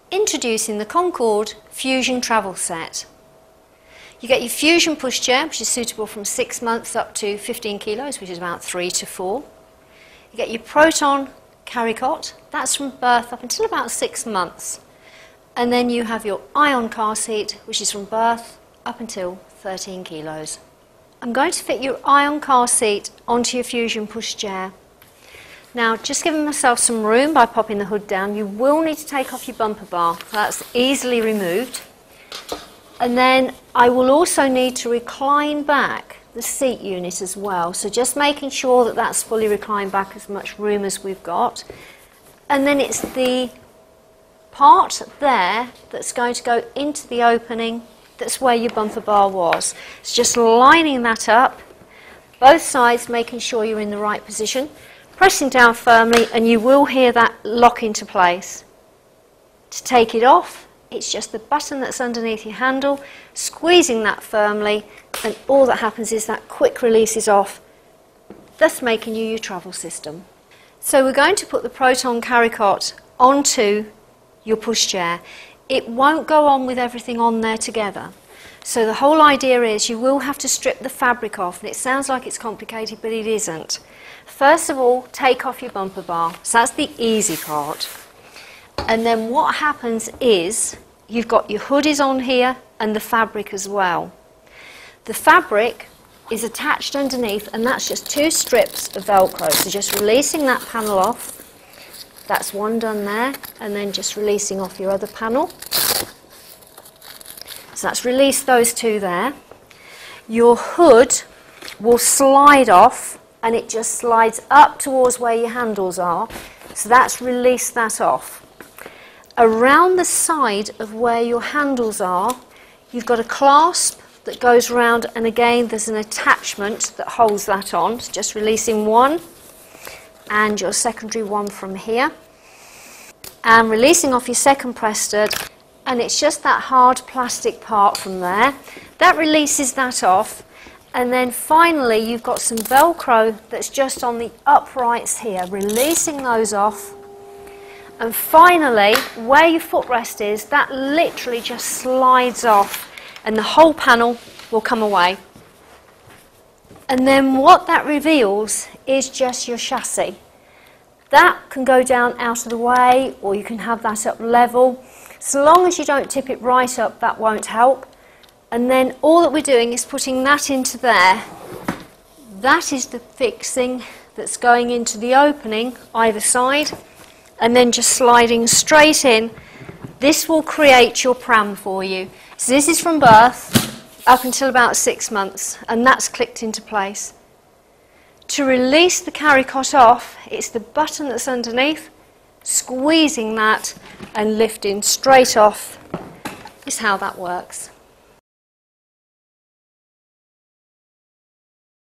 Introducing the Concord Fusion Travel Set. You get your Fusion pushchair, which is suitable from 6 months up to 15 kilos, which is about 3 to 4. You get your Proton carry cot, that's from birth up until about 6 months. And then you have your Ion car seat, which is from birth up until 13 kilos. I'm going to fit your Ion car seat onto your Fusion pushchair. Now, just giving myself some room by popping the hood down, you will need to take off your bumper bar. That's easily removed. And then I will also need to recline back the seat unit as well. So just making sure that that's fully reclined back, as much room as we've got. And then it's the part there that's going to go into the opening. That's where your bumper bar was. It's just lining that up, both sides, making sure you're in the right position. Pressing down firmly, and you will hear that lock into place. To take it off, it's just the button that's underneath your handle, squeezing that firmly, and all that happens is that quick release is off, thus making you your travel system. So we're going to put the Proton carry cot onto your pushchair. It won't go on with everything on there together. So the whole idea is you will have to strip the fabric off, and it sounds like it's complicated, but it isn't. First of all, take off your bumper bar. So that's the easy part. And then what happens is you've got your hoodies on here and the fabric as well. The fabric is attached underneath, and that's just 2 strips of Velcro. So just releasing that panel off. That's one done there, and then just releasing off your other panel. So that's released those 2 there. Your hood will slide off, and it just slides up towards where your handles are. So that's released that off. Around the side of where your handles are, you've got a clasp that goes around, and again there's an attachment that holds that on. So just releasing one and your secondary one from here, and releasing off your second press stud, and it's just that hard plastic part from there. That releases that off. And then finally you've got some Velcro that's just on the uprights here, releasing those off. And finally, where your footrest is, that literally just slides off, and the whole panel will come away. And then what that reveals is just your chassis. That can go down out of the way, or you can have that up level. So long as you don't tip it right up, that won't help. And then all that we're doing is putting that into there. That is the fixing that's going into the opening either side, and then just sliding straight in. This will create your pram for you. So this is from birth up until about 6 months, and that's clicked into place. To release the carry cot off, it's the button that's underneath, squeezing that and lifting straight off is how that works.